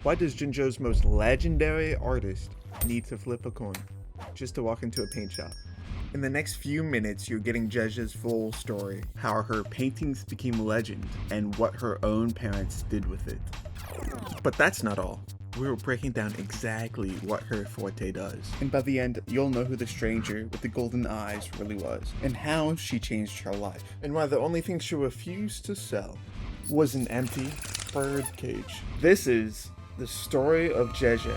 Why does Jinzhou's most legendary artist need to flip a coin just to walk into a paint shop? In the next few minutes, you're getting Zhezhi's full story, how her paintings became legend, and what her own parents did with it. But that's not all. We were breaking down exactly what her forte does. And by the end, you'll know who the stranger with the golden eyes really was, and how she changed her life. And why the only thing she refused to sell was an empty bird cage. This is the story of Zhezhi.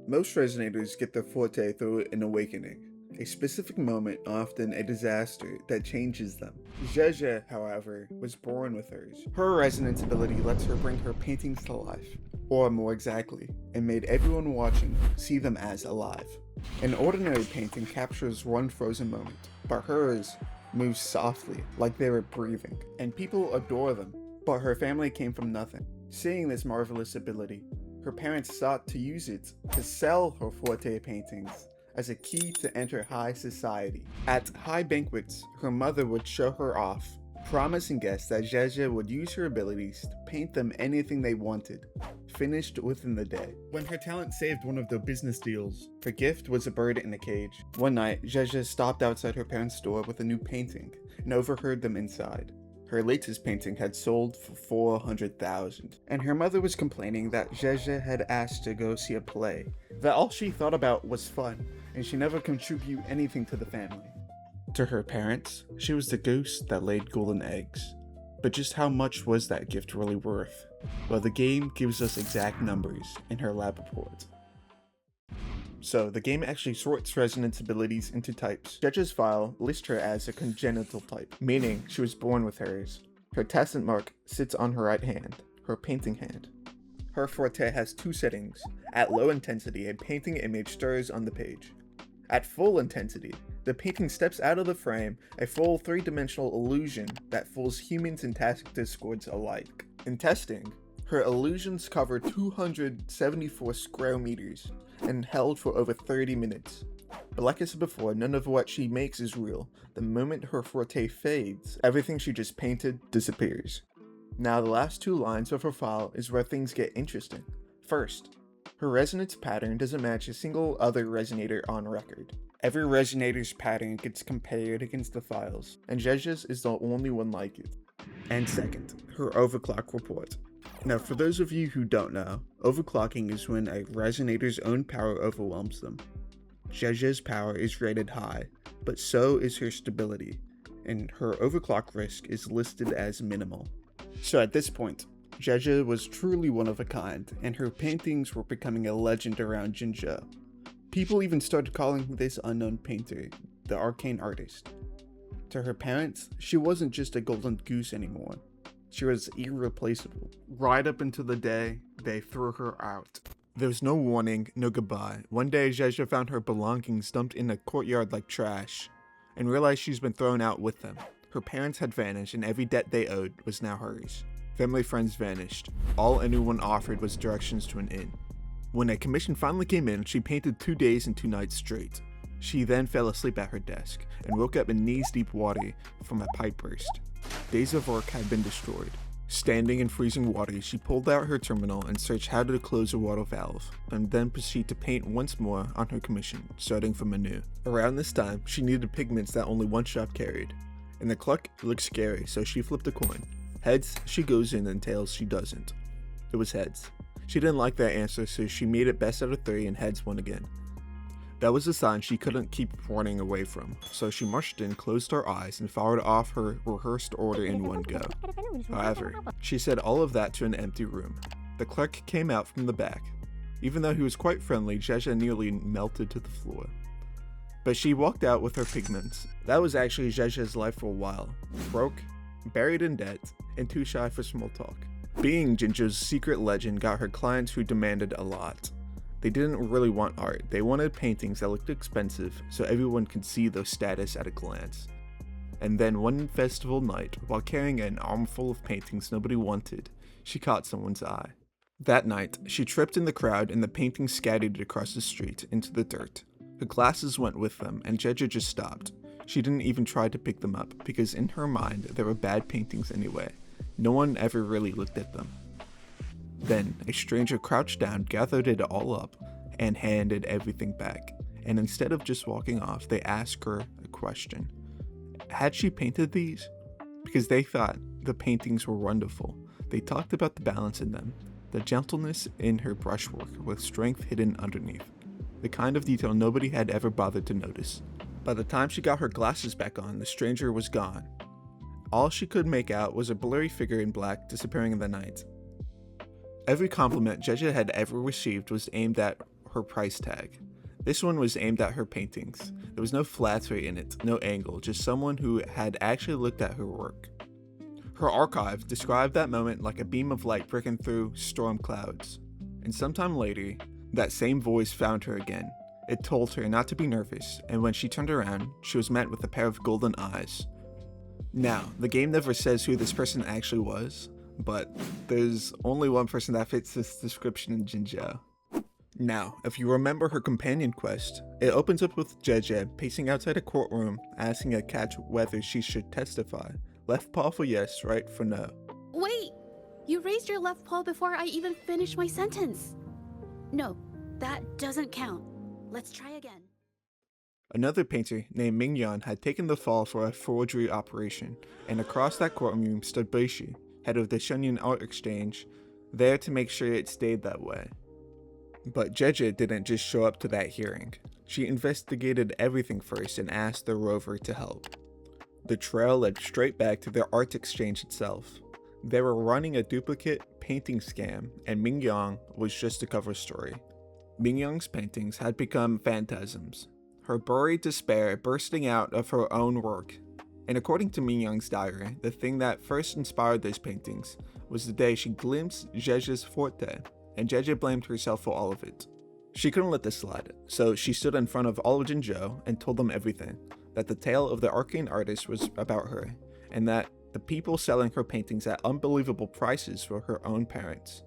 Most resonators get their forte through an awakening, a specific moment, often a disaster, that changes them. Zhezhi, however, was born with hers. Her resonance ability lets her bring her paintings to life, or more exactly, it made everyone watching see them as alive. An ordinary painting captures one frozen moment, but hers moves softly, like they were breathing, and people adore them. But her family came from nothing. Seeing this marvelous ability, her parents sought to use it to sell her forte paintings as a key to enter high society. At high banquets, her mother would show her off, promising guests that Zhezhi would use her abilities to paint them anything they wanted, finished within the day. When her talent saved one of their business deals, her gift was a bird in a cage. One night, Zhezhi stopped outside her parents' store with a new painting and overheard them inside. Her latest painting had sold for 400,000, and her mother was complaining that Zhezhi had asked to go see a play, that all she thought about was fun, and she never contributed anything to the family. To her parents, she was the ghost that laid golden eggs. But just how much was that gift really worth? Well, the game gives us exact numbers in her lab report. So, the game actually sorts resonance abilities into types. Zhezhi's file lists her as a congenital type, meaning she was born with hers. Her tessent mark sits on her right hand, her painting hand. Her forte has two settings. At low intensity, a painting image stirs on the page. At full intensity, the painting steps out of the frame, a full three-dimensional illusion that fools humans and task discords alike. In testing, her illusions cover 274 square meters and held for over 30 minutes. But like I said before, none of what she makes is real. The moment her forte fades, everything she just painted disappears. Now the last two lines of her file is where things get interesting. First, her resonance pattern doesn't match a single other resonator on record. Every resonator's pattern gets compared against the files, and Zhezhi's is the only one like it. And second, her overclock report. Now for those of you who don't know, overclocking is when a resonator's own power overwhelms them. Zhezhi's power is rated high, but so is her stability, and her overclock risk is listed as minimal. So at this point, Zhezhi was truly one of a kind, and her paintings were becoming a legend around Jinzhou. People even started calling this unknown painter the Arcane Artist. To her parents, she wasn't just a golden goose anymore. She was irreplaceable. Right up until the day they threw her out. There was no warning, no goodbye. One day, Zhezhi found her belongings dumped in a courtyard like trash, and realized she's been thrown out with them. Her parents had vanished, and every debt they owed was now hers. Family friends vanished. All anyone offered was directions to an inn. When a commission finally came in, she painted 2 days and 2 nights straight. She then fell asleep at her desk, and woke up in knees-deep water from a pipe burst. Days of work had been destroyed. Standing in freezing water, she pulled out her terminal and searched how to close a water valve, and then proceeded to paint once more on her commission, starting from anew. Around this time, she needed pigments that only one shop carried, and the cluck looked scary, so she flipped a coin. Heads, she goes in, and tails, she doesn't. It was heads. She didn't like that answer, so she made it best out of 3 and heads won again. That was a sign she couldn't keep running away from, so she marched in, closed her eyes, and fired off her rehearsed order in one go. However, she said all of that to an empty room. The clerk came out from the back. Even though he was quite friendly, Zhezhi nearly melted to the floor. But she walked out with her pigments. That was actually Zhezhi's life for a while. Broke, buried in debt, and too shy for small talk. Being Jinzhou's secret legend got her clients who demanded a lot. They didn't really want art, they wanted paintings that looked expensive so everyone could see their status at a glance. And then one festival night, while carrying an armful of paintings nobody wanted, she caught someone's eye. That night, she tripped in the crowd and the paintings scattered across the street into the dirt. Her glasses went with them and Zhezhi just stopped. She didn't even try to pick them up because in her mind they were bad paintings anyway. No one ever really looked at them. Then, a stranger crouched down, gathered it all up, and handed everything back. And instead of just walking off, they asked her a question. Had she painted these? Because they thought the paintings were wonderful. They talked about the balance in them, the gentleness in her brushwork with strength hidden underneath, the kind of detail nobody had ever bothered to notice. By the time she got her glasses back on, the stranger was gone. All she could make out was a blurry figure in black disappearing in the night. Every compliment Zhezhi had ever received was aimed at her price tag. This one was aimed at her paintings. There was no flattery in it, no angle, just someone who had actually looked at her work. Her archive described that moment like a beam of light breaking through storm clouds. And sometime later, that same voice found her again. It told her not to be nervous, and when she turned around, she was met with a pair of golden eyes. Now, the game never says who this person actually was, but there's only one person that fits this description in Jinzhou. Now, if you remember her companion quest, it opens up with Zhezhi pacing outside a courtroom asking a catch whether she should testify. Left paw for yes, right for no. Wait! You raised your left paw before I even finished my sentence. No, that doesn't count. Let's try again. Another painter named Mingyan had taken the fall for a forgery operation, and across that courtroom stood Zhezhi, head of the Shanyun Art Exchange, there to make sure it stayed that way. But Zhezhi didn't just show up to that hearing. She investigated everything first and asked the rover to help. The trail led straight back to their art exchange itself. They were running a duplicate painting scam, and Mingyan was just a cover story. Mingyan's paintings had become phantasms, her buried despair bursting out of her own work. And according to Mingyan's diary, the thing that first inspired these paintings was the day she glimpsed Zhezhi's forte, and Zhezhi blamed herself for all of it. She couldn't let this slide, so she stood in front of all of Jinzhou and told them everything, that the tale of the Arcane Artist was about her, and that the people selling her paintings at unbelievable prices were her own parents.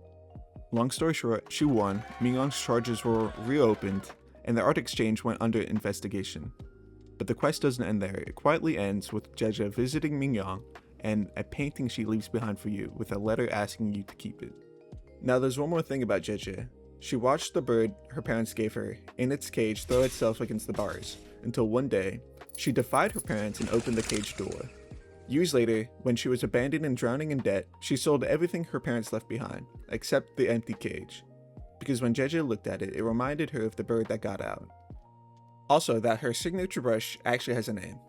Long story short, she won, Mingyan's charges were reopened, and the art exchange went under investigation. But the quest doesn't end there. It quietly ends with Zhezhi visiting Mingyan and a painting she leaves behind for you with a letter asking you to keep it. Now there's one more thing about Zhezhi. She watched the bird her parents gave her in its cage throw itself against the bars, until one day, she defied her parents and opened the cage door. Years later, when she was abandoned and drowning in debt, she sold everything her parents left behind, except the empty cage. Because when Zhezhi looked at it, it reminded her of the bird that got out. Also, that her signature brush actually has a name.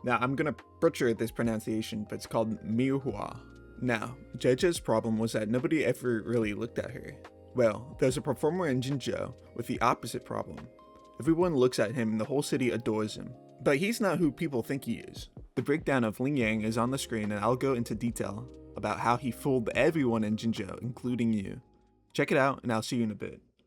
Now, I'm gonna butcher this pronunciation, but it's called Miuhua. Now, Zhezhi's problem was that nobody ever really looked at her. Well, there's a performer in Jinzhou with the opposite problem. Everyone looks at him and the whole city adores him. But he's not who people think he is. The breakdown of Lingyang is on the screen, and I'll go into detail about how he fooled everyone in Jinzhou, including you. Check it out, and I'll see you in a bit.